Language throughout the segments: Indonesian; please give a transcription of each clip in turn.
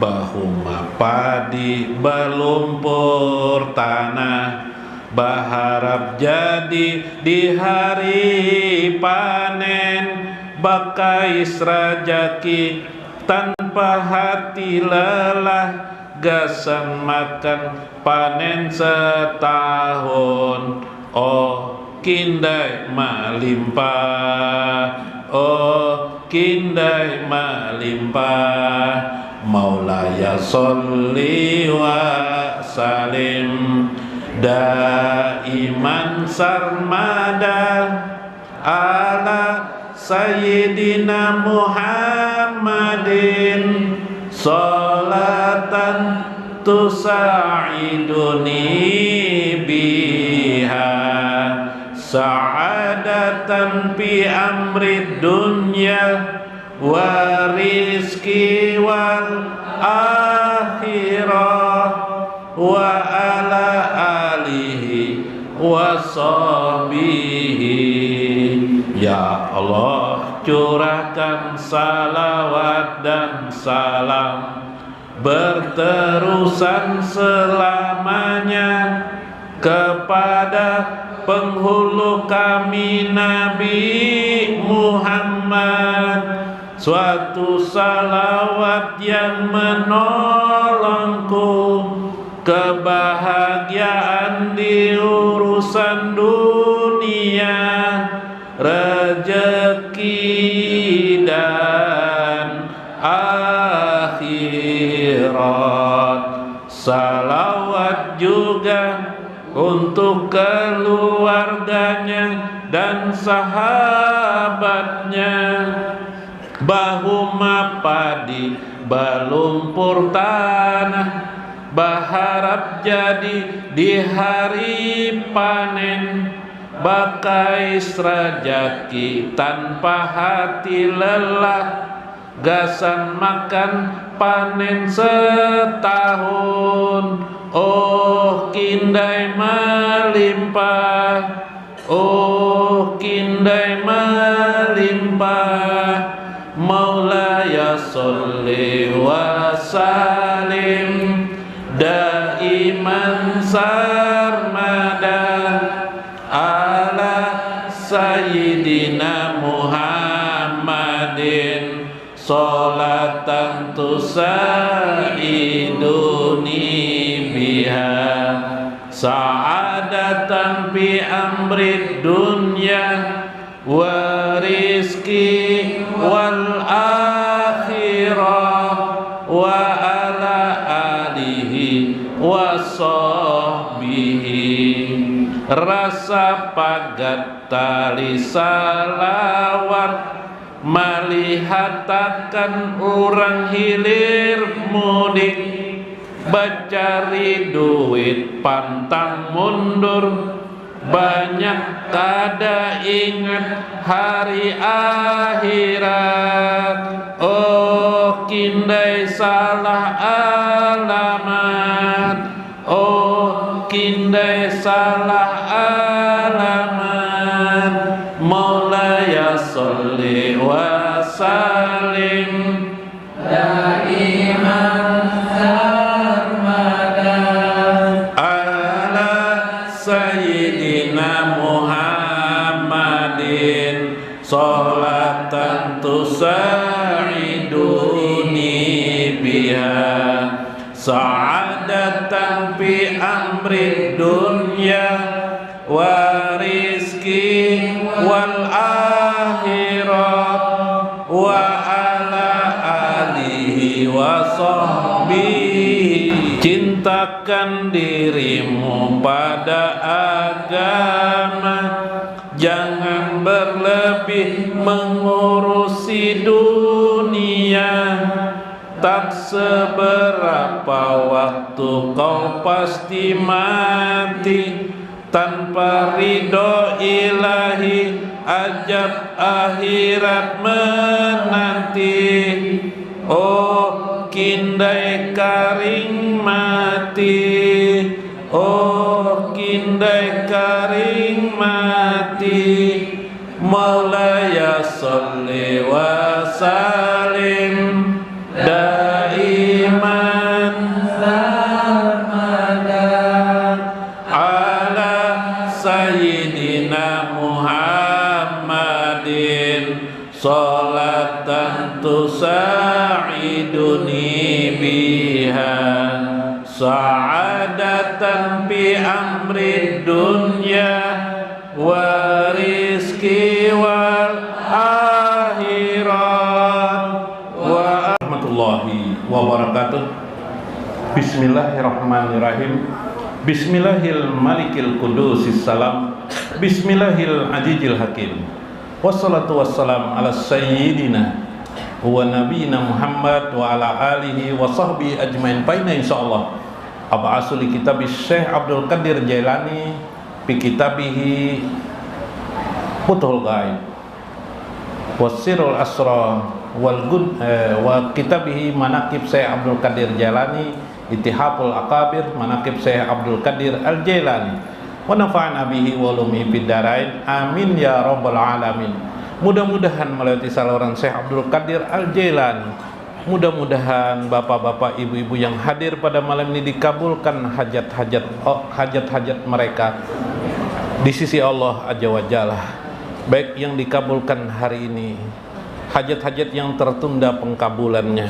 bahuma padi berlumpur tanah, berharap jadi di hari panen, bakais rajaki tanpa hati lelah, gasan makan panen setahun. Oh kindai melimpah, oh kindai melimpah. Maulaya sholli wa salim daiman sarmada ala sayyidina Muhammadin sholatan tusa'iduni biha sa'adatan fi amri dunya wa rizki wal akhirah wa ala alihi wa sahbihi. Ya Allah, curahkan salawat dan salam berterusan selamanya kepada penghulu kami Nabi Muhammad, suatu salawat yang menolongku kebahagiaan di urusan dunia, rezeki dan akhirat. Salawat juga untuk keluarganya dan sahabatnya, bahuma padi berlumpur tanah, berharap jadi di hari panen, bakais rajaki tanpa hati lelah, gasan makan panen setahun. Oh kindai melimpah, oh kindai melimpah. Maulaya sholli wa salim daiman sarmada ala sayyidina Muhammadin sholatan tusa'iduni biha sa'adatan fi amri dunya wa rizki wal akhirah wa ala alihi wa sahbihi. Rasa pagat tali salawat melihatakan orang hilir mudik, bacari duit pantang mundur, banyak kada ingat hari akhirat. Oh kindai salah alamat, oh kindai salah alamat. Maulaya sholli wa salim daiman sarmada ala sayyidina Muhammadin sholatan tusa'iduni biha sa'adatan fi amri dunya wa rizki wal akhirah wa ala alihi wa sahbihi. Cintakan dirimu pada agama, jangan berlebih mengurusi dunia. Tak seberapa waktu kau pasti mati, tanpa ridho ilahi ajab akhirat menanti. Oh kindai karing mati, oh kindai karing mati. Maulaya sholli wa salim daiman biha sa'adatan fi amri dunya wa rizqi wal akhirat wa rahmatullahi wabarakatuh. Bismillahirrahmanirrahim. Bismillahil malikil qudusis salam. Bismillahil azizil hakim. Wassalatu wassalam ala sayyidina wa nabiyina Muhammad wa ala alihi wa sahbihi ajmain. Paina insyaallah ab'asul kitab Syekh Abdul Qadir Jailani fi kitabihi Futhul Ghaib wasirul asra wal gud wa kitabihi manaqib Syekh Abdul Qadir Jailani Ittihaful Akabir manaqib Syekh Abdul Qadir Al Jailani wa nafa'ana bihi wa ulumi fid darain amin ya rabbal alamin. Mudah-mudahan melalui saluran Syekh Abdul Qadir Al Jailani, mudah-mudahan bapak-bapak, ibu-ibu yang hadir pada malam ini dikabulkan hajat-hajat mereka di sisi Allah Azza wa Jalla, baik yang dikabulkan hari ini, hajat-hajat yang tertunda pengkabulannya,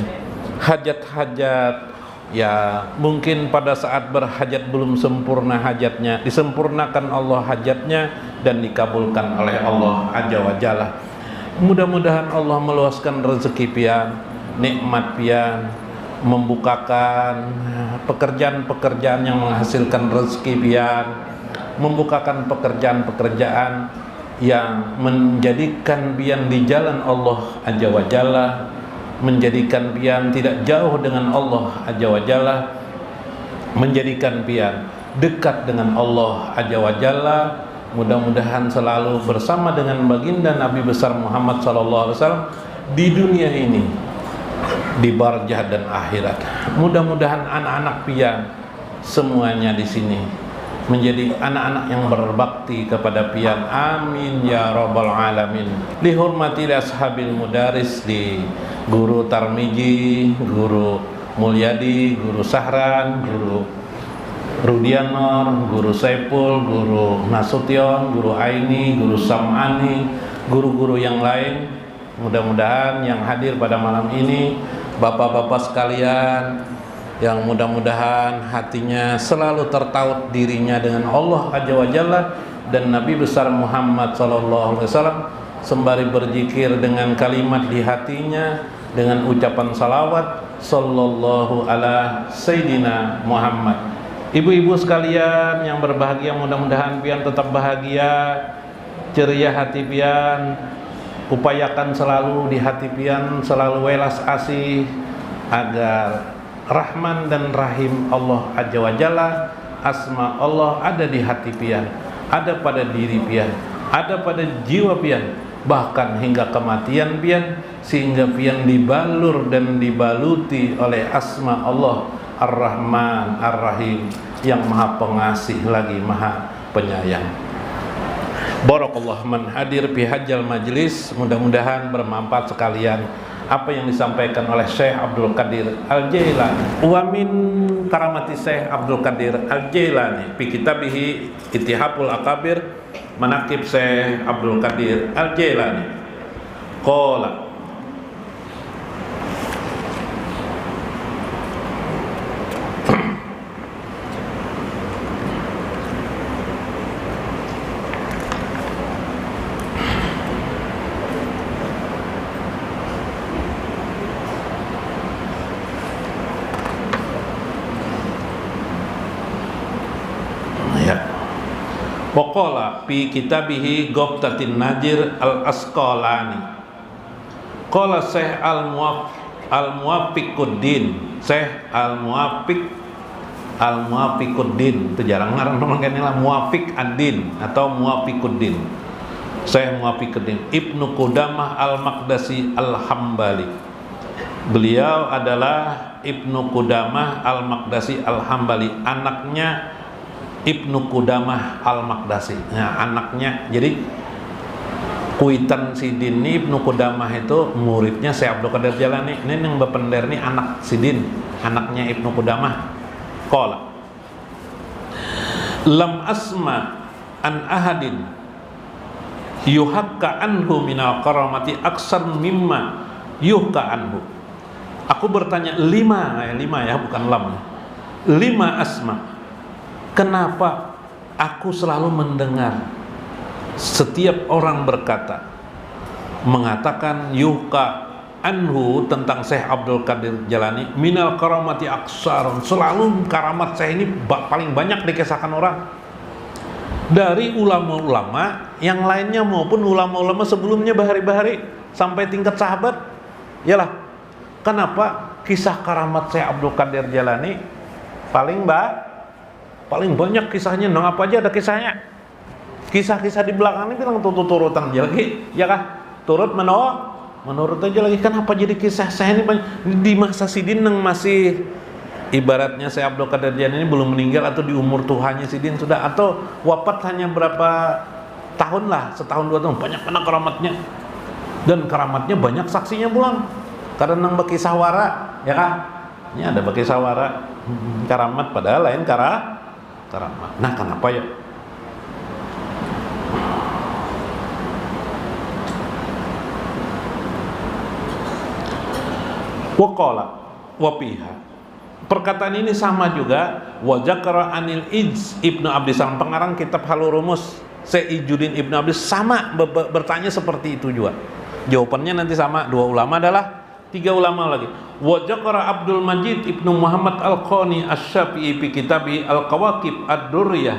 hajat-hajat ya mungkin pada saat berhajat belum sempurna hajatnya, disempurnakan Allah hajatnya dan dikabulkan oleh Allah Azza wa Jalla. Mudah-mudahan Allah meluaskan rezeki pian, nikmat pian, membukakan pekerjaan-pekerjaan yang menghasilkan rezeki pian, membukakan pekerjaan-pekerjaan yang menjadikan pian di jalan Allah Azza wa Jalla, menjadikan pian tidak jauh dengan Allah Azza wa Jalla, menjadikan pian dekat dengan Allah Azza wa Jalla. Mudah-mudahan selalu bersama dengan baginda Nabi besar Muhammad sallallahu alaihi wasallam di dunia ini, di barzah dan akhirat. Mudah-mudahan anak-anak pian semuanya di sini menjadi anak-anak yang berbakti kepada pian. Amin ya rabbal alamin. Dihormati ashabil mudaris, di Guru Tarmiji, Guru Mulyadi, Guru Sahran, Guru Rudianor, Guru Saipul, Guru Nasution, Guru Aini, Guru Sam'ani, guru-guru yang lain. Mudah-mudahan yang hadir pada malam ini, bapak-bapak sekalian, yang mudah-mudahan hatinya selalu tertaut dirinya dengan Allah Azza wa Jalla dan Nabi besar Muhammad sallallahu alaihi wasallam, sembari berzikir dengan kalimat di hatinya dengan ucapan salawat sallallahu ala sayyidina Muhammad. Ibu-ibu sekalian yang berbahagia, mudah-mudahan pian tetap bahagia, ceria hati pian, upayakan selalu di hati pian selalu welas asih agar Rahman dan Rahim Allah Azza wa Jalla, asma Allah ada di hati pian, ada pada diri pian, ada pada jiwa pian, bahkan hingga kematian pian, sehingga pian dibalur dan dibaluti oleh asma Allah Ar-Rahman Ar-Rahim, yang maha pengasih lagi maha penyayang. Barakallah man hadir fi hajjal majlis. Mudah-mudahan bermanfaat sekalian apa yang disampaikan oleh Syekh Abdul Qadir Al Jailani. Wa min karamati Syekh Abdul Qadir Al Jailani fi kitabihi Ittihaful Akabir manaqib Syekh Abdul Qadir Al Jailani. Qala Waqala fi kitabihi Ghabtatin Najir Al-Asqalani. Qala Syekh Al-Muwafiquddin, Syekh Al-Muwafiquddin, itu jarang ngarang namanya lah, Muwafiq ad-Din atau Muwafiquddin. Syekh Muwafiquddin Ibnu Qudamah Al-Maqdisi Al-Hambali. Beliau adalah Ibnu Qudamah Al-Maqdisi Al-Hambali, anaknya Ibnu Qudamah Al-Maqdisi. Nah, anaknya, jadi Kuitan Sidin ini Ibnu Qudamah itu muridnya Syekh Abdul Qadir Jailani. Ini yang bepender ini anak Sidin, anaknya Ibnu Qudamah. Qala lam asma an ahadin yuhakka anhu minal karamati aksar mimma yuhka anhu. Aku bertanya 5 ya, bukan lam. 5 asma. Kenapa aku selalu mendengar setiap orang berkata, mengatakan yuka anhu tentang Syekh Abdul Qadir Jalani minal karamati aksar, selalu karamat Syekh ini paling banyak dikisahkan orang dari ulama-ulama yang lainnya maupun ulama-ulama sebelumnya bahari-bahari sampai tingkat sahabat. Yalah, kenapa kisah karamat Syekh Abdul Qadir Jalani paling banyak kisahnya? Nang apa aja ada kisahnya. Kisah-kisah di belakang ini bilang turutan aja lagi, ya kah? Turut menurut aja lagi. Kenapa jadi kisah saya ini banyak? Di masa Sidin yang masih ibaratnya Syekh Abdul Qadir Jalani ini belum meninggal, atau di umur tuhannya Sidin sudah, atau wafat hanya berapa tahun lah, setahun 2 tahun, banyak karamatnya, dan karamatnya banyak saksinya pulang. Karena nang baki sawara, ya kah? Ini ada baki sawara karamat, padahal lain karamat. Nah, kenapa ya? Waqala wapiha. Perkataan ini sama juga wa zakara anil Ijz Ibnu Abdis Salam, pengarang kitab Halul Rumus Seijuddin Ibnu Abdis, sama bertanya seperti itu juga. Jawabannya nanti sama. 2 ulama adalah 3 ulama lagi. Wa zakara Abdul Majid Ibnu Muhammad Al-Qani Asy-Syafi'i fi kitabi Al-Qawaqib Ad-Durriyah,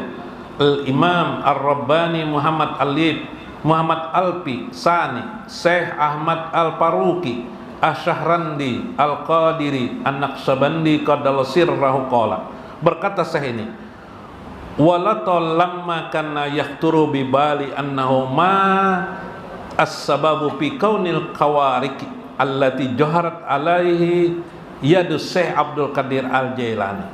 Al-Imam Ar-Rabbani Muhammad Alib Muhammad Alpi Sani, Syekh Ahmad Al-Faruqi Asy-Syahrandi Al-Qadiri An-Naqsabandi qadal sirrahu qala. Berkata Syekh ini, walatal lamma kana yahturu bi bali annahu ma as-sababu fi kaunil qawariki allati jaharat alaihi yadu Syekh Abdul Qadir Al-Jailani.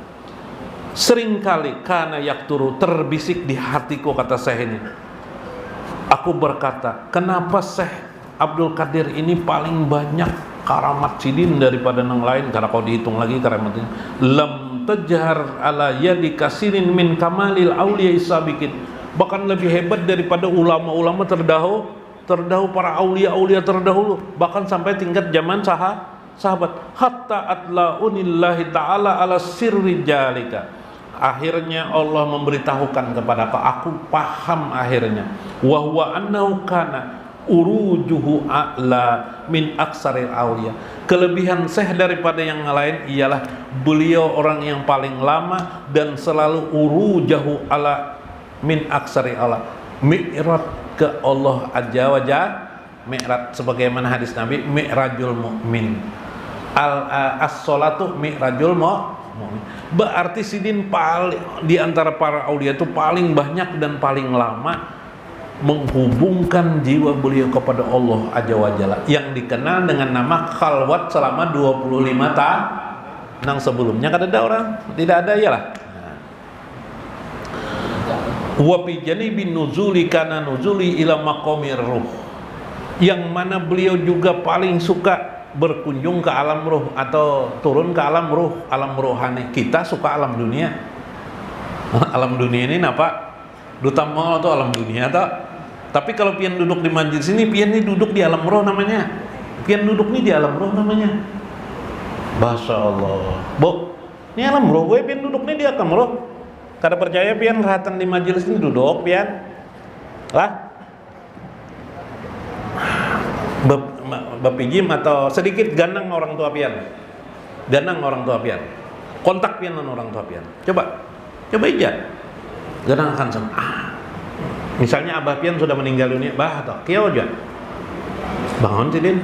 Seringkali kana yahturu, terbisik di hatiku, kata Syekh ini, aku berkata, kenapa Syekh Abdul Qadir ini paling banyak karamat Sidin daripada yang lain? Karena kalau dihitung lagi karamatnya, lam tajhar ala yadi kasirin min kamalil auliya isabikin, bahkan lebih hebat daripada ulama-ulama terdahulu, para aulia-aulia terdahulu, bahkan sampai tingkat zaman sahabat. Hatta atlaunillahi ta'ala ala sirri jalika, akhirnya Allah memberitahukan kepada aku paham akhirnya, wa huwa annahu kana urujuhu a'la min aksaril awliya. Kelebihan Syekh daripada yang lain ialah beliau orang yang paling lama dan selalu urujahu ala min aksaril awliya, mi'raj ke Allah azza wa jalla, mi'raj sebagaimana hadis Nabi, mi'rajul mu'min, as-salatu mi'rajul mu'min. Berarti Sidin paling di antara para aulia itu paling banyak dan paling lama menghubungkan jiwa beliau kepada Allah Azza wa Jalla, yang dikenal dengan nama khalwat selama 25 tahun. Nang sebelumnya kan ada orang, tidak ada, iyalah. Wa fi janibi nuzuli kana nuzuli ila maqamir ruh, yang mana beliau juga paling suka berkunjung ke alam ruh atau turun ke alam ruh, alam rohani. Kita suka alam dunia. Alam dunia ini apa? Duta mau atau alam dunia atau? Tapi kalau pian duduk di majlis sini, pian ini duduk di alam roh namanya. Pian duduk nih di alam roh namanya. Masya Allah. Bu, ini alam roh, gue pian duduk nih di alam roh. Kada percaya pian rahatan di majlis ini duduk pian. Lah. Bapijim atau sedikit ganang orang tua pian. Ganang orang tua pian. Kontak pian dengan orang tua pian. Coba aja. Ganang akan sama. Misalnya abah pian sudah meninggal dunia, bah toh, kieu aja. Bangun Sidin.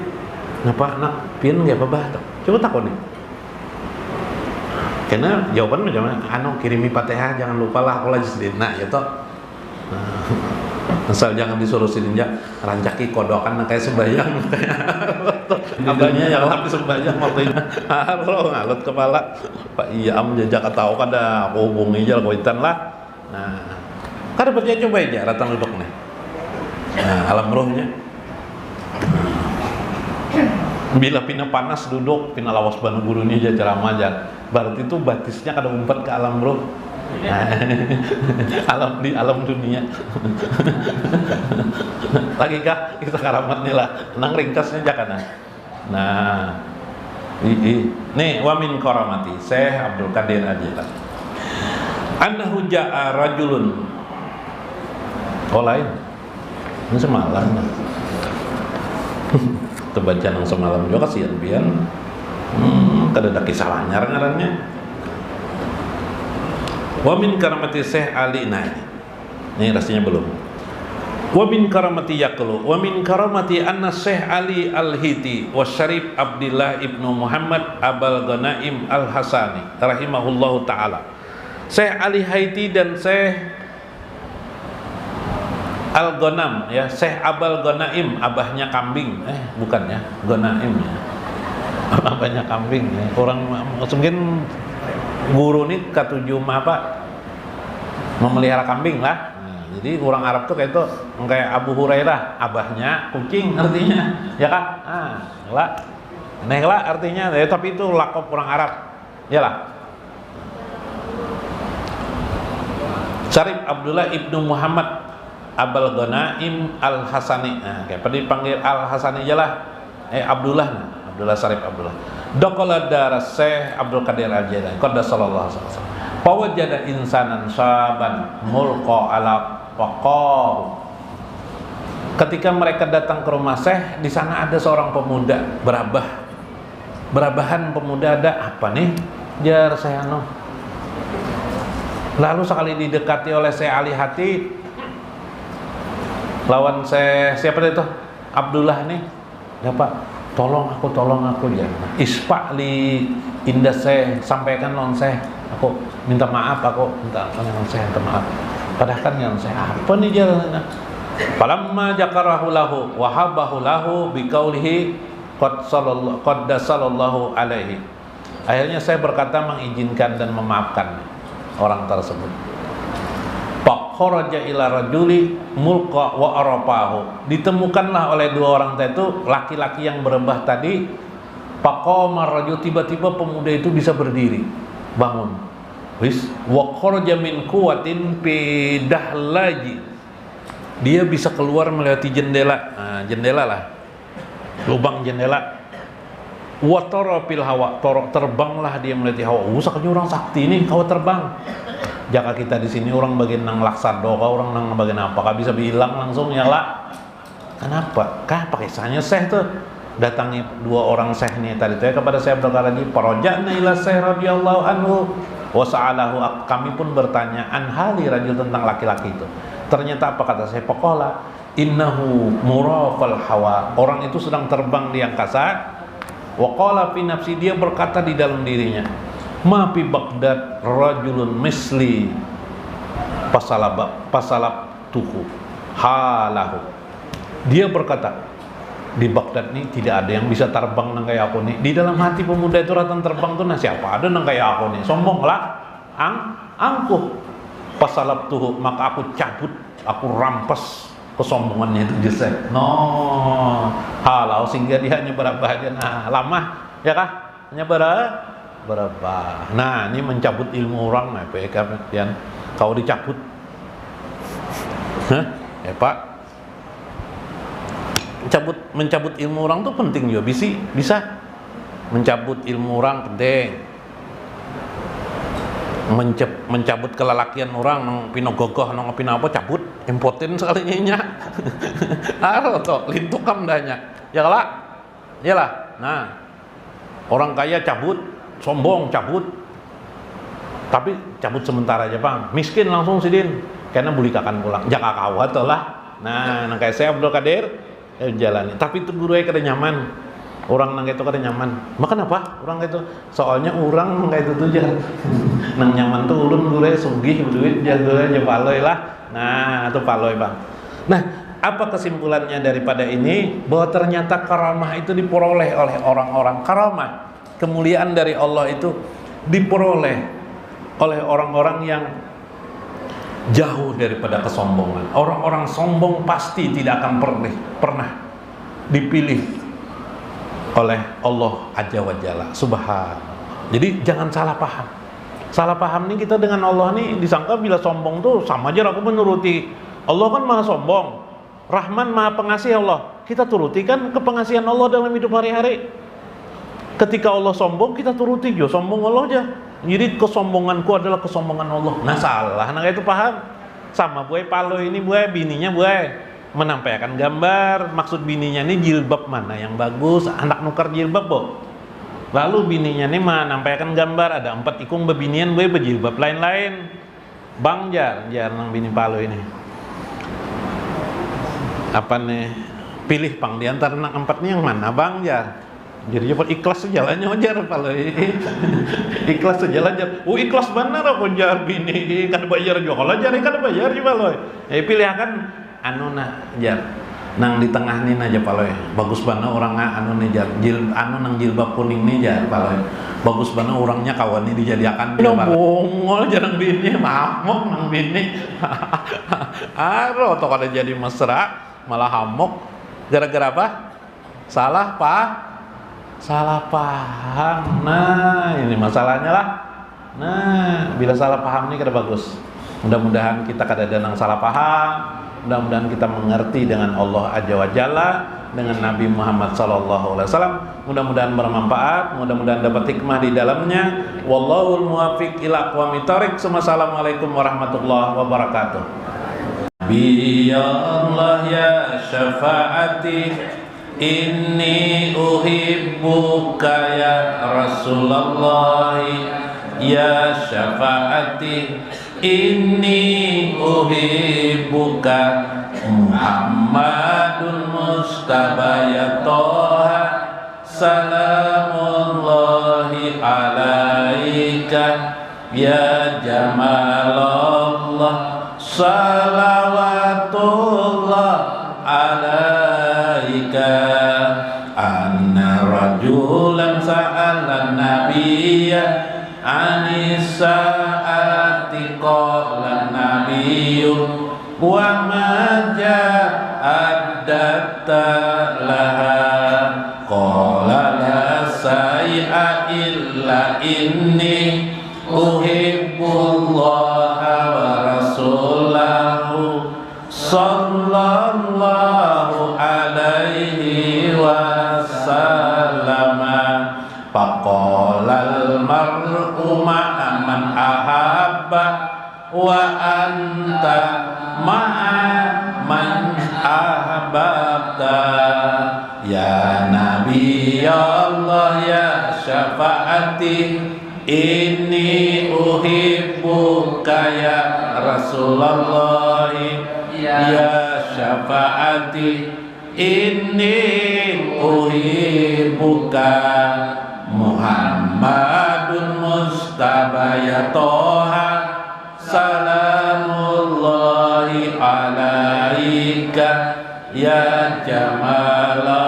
Napa anak pian ge apa bah toh? Coba takon nih. Karena jawaban macam anu kirimi Fatihah jangan lupa lah kalau Sidin. Nah, ya toh. Asal jangan disuruh Sidin ja rancaki kodokan kayak sembahyang. Abahnya yang habis sembahyang waktu itu. Halo ngalut kepala. Pak iya am jajak tahu kada aku hubungi aja koitan lah. Nah, kada percaya coba aja ratan duduk nih. Nah, alam rohnya. Bila pina panas duduk, pina lawas banu gurunya aja ceramah aja. Berarti itu batisnya kada umpet ke alam roh. Nah, alam di alam dunia. Lagi kah kita karamatnya lah. Nang ringkasnya aja kan. Nah, Nih, wa min karamati Syekh Abdul Qadir Al-Jilani. Annahu ja'a rajulun. Oh lain. Ini semalam. Terbaca nang semalam juga kasihan pian. Kada ada kisah anyar ngarannya. Wa min karamati Syekh Ali. Nah, ini rasanya belum. Wa min karamati yaqulu wa min karamati anna Syekh Ali Al-Hiti wa Syarif Abdullah ibnu Muhammad Abal Ghanaim Al-Hasani rahimahullahu taala. Syekh Ali Haiti dan Syekh Al-Ghanam ya, Syekh Abal Ghanaim, abahnya kambing. Bukan ya, Ghanaim ya. Abahnya kambing ya. Orang mungkin guru ini ketujuh apa? Memelihara kambing lah. Jadi orang Arab tuh kayak Abu Hurairah, abahnya kucing artinya, ya kan? Lah artinya, ya, tapi itu lakop orang Arab, ya lah. Syarif Abdullah ibnu Muhammad Abal Ghanaim Al Hasani, kayak dipanggil Al Hasani aja lah, Abdullah Syarif Abdullah. Dokola daras Syekh Abdul Qadir Al-Jilani, qaddasallahu alaihi wasallam. Pawajada insanan saban mulqa ala waqahu. Ketika mereka datang ke rumah Syekh, di sana ada seorang pemuda berabahan pemuda, ada apa nih? Jar Syekh lalu sekali didekati oleh Syekh Ali Hati, lawan Syekh siapa itu? Abdullah nih. Ya Pak, tolong aku ya. Ispa li indah Syekh, sampaikan non Syekh. Aku minta maaf, minta maaf. Padahal kan yang saya apa nih jalannya? Falamma jakarahu lahu wa habahu lahu biqaulihi qaddasallallahu alaihi. Akhirnya saya berkata mengizinkan dan memaafkan orang tersebut. Faqaraja ila rajuli mulqa wa arafahu. Ditemukanlah oleh dua orang itu laki-laki yang berembah tadi. Faqama rajul, tiba-tiba pemuda itu bisa berdiri, bangun. Wis wa kharaja min quwwatin bidahlaji. Dia bisa keluar melewati jendela. Jendela lah. Lubang jendela. Wa tara fil hawa, terbanglah dia melewati hawa. Saknya orang sakti ini kau terbang. Jaka kita di sini orang bagian nang laksadoka, orang nang bagian apa? Kah bisa bilang langsung ya lah. Kenapa? Pakai kisahnya Syekh tuh. Datangi dua orang Syekh ini tadi tuh kepada Syekh Abdul Qadir, parajana ila Syekh radhiyallahu anhu. Wasa'alahu, kami pun bertanya an hali rajul, tentang laki-laki itu. Ternyata apa kata saya? Faqala innahu murafal hawa, orang itu sedang terbang di angkasa. Wa qala fi nafsi, dia berkata di dalam dirinya, ma fi Baghdad rajulun misli pasalab tuhu halahu. Dia berkata, di Baghdad nih tidak ada yang bisa terbang nang kayak aku nih. Di dalam hati pemuda itu ratan terbang tuh, nah siapa ada nang kayak aku nih. Sombong lah, angkuh. Pasalab tuh, maka aku cabut, aku rampas kesombongannya itu jese. Halau sehingga dia hanya berabah. Nah, lama ya kah? Hanya berabah. Nah, ini mencabut ilmu orang, nah, PK kau dicabut. Pak. Mencabut ilmu orang tuh penting juga, bisa mencabut ilmu orang penting, mencabut kelelakian orang nang pino gogoh nang pino apa cabut impoten sekali nya toh lintuk kamdanya ya lah. Nah, orang kaya cabut, sombong cabut, tapi cabut sementara aja bang, miskin langsung sidin karena buli kakan pulang jaka kawat lah. Nah, nang kayak saya Abdul Qadir jalani, tapi itu guru kada nyaman, orang nang itu kada nyaman. Makan apa orang itu? Soalnya orang nang itu tuh jah nang nyaman tuh ulun guru sugih duit jago aja paloy lah. Nah, itu paloy bang. Nah, apa kesimpulannya daripada ini? Bahwa ternyata karamah itu diperoleh oleh orang-orang. Karamah, kemuliaan dari Allah itu diperoleh oleh orang-orang yang jauh daripada kesombongan. Orang-orang sombong pasti tidak akan pernah dipilih oleh Allah Azza wa Jalla Subhanahu. Jadi jangan salah paham. Salah paham nih kita dengan Allah nih, disangka bila sombong tuh sama aja aku menuruti. Allah kan maha sombong, Rahman maha pengasih Allah. Kita turuti kan kepengasihan Allah dalam hidup hari-hari. Ketika Allah sombong, kita turuti jo, sombong Allah aja. Jadi kesombonganku adalah kesombongan Allah. Nah salah, nah itu paham. Sama buai palo ini buai, bininya buai menampilkan gambar. Maksud bininya ini jilbab mana yang bagus, anak nukar jilbab bo. Lalu bininya ini menampilkan gambar, ada 4 ikung bebinian buai berjilbab lain-lain. Bang jar nang bini palo ini. Apa nih? Pilih pang di antara anak 4 ini yang mana bang jar? Jadi cepat ikhlas sejalannya ajar palo. Ikhlas sejalan. Ikhlas benar aku jar bini kan bayar juga. Kalau jar kan bayar juga loh. Pilih kan anu nah jar. Nang di tengah nih aja palo. Bagus banget orangnya anu nih jar. Anu nang jilbab kuning nih jar palo. Bagus banget orangnya kawan ini dijadikan dia palo. Bongol jarang bini mamok nang bini. Aro atau kalau jadi mesra malah hamok gara-gara apa? Salah paham. Nah ini masalahnya lah. Nah bila salah paham ini kada bagus. Mudah-mudahan kita kada ada nang salah paham. Mudah-mudahan kita mengerti dengan Allah Azza wa Jalla, dengan Nabi Muhammad sallallahu alaihi wasallam. Mudah-mudahan bermanfaat, mudah-mudahan dapat hikmah di dalamnya. Wallahul muwaffiq ila aqwamit thoriq. Assalamualaikum warahmatullahi wabarakatuh. Nabi ya Allah ya syafaati, inni uhibbuka ya Rasulullah ya syafaati, inni uhibbuka Muhammadun Mustafa ya Toha, salamullahi alaika ya Jamalallah, salawatullah alaika. Anna rajulan sa'alan nabiyya anis sa'ati qala nabiyyu wa ma ja'addatta laha qala la say'a illa inni uhibbullaha wa rasulahu sallallahu alaihi wasallam. Faqalal mar'u ma'a man ahabba wa anta ma'a man ahbabta. Ya Nabi ya Allah ya syafaati, inni uhibbuka ya Rasulullah ya syafaati, inni uhibbuka Muhammadun Mustafa ya Toha, salamullahi alaika ya Jamalallah.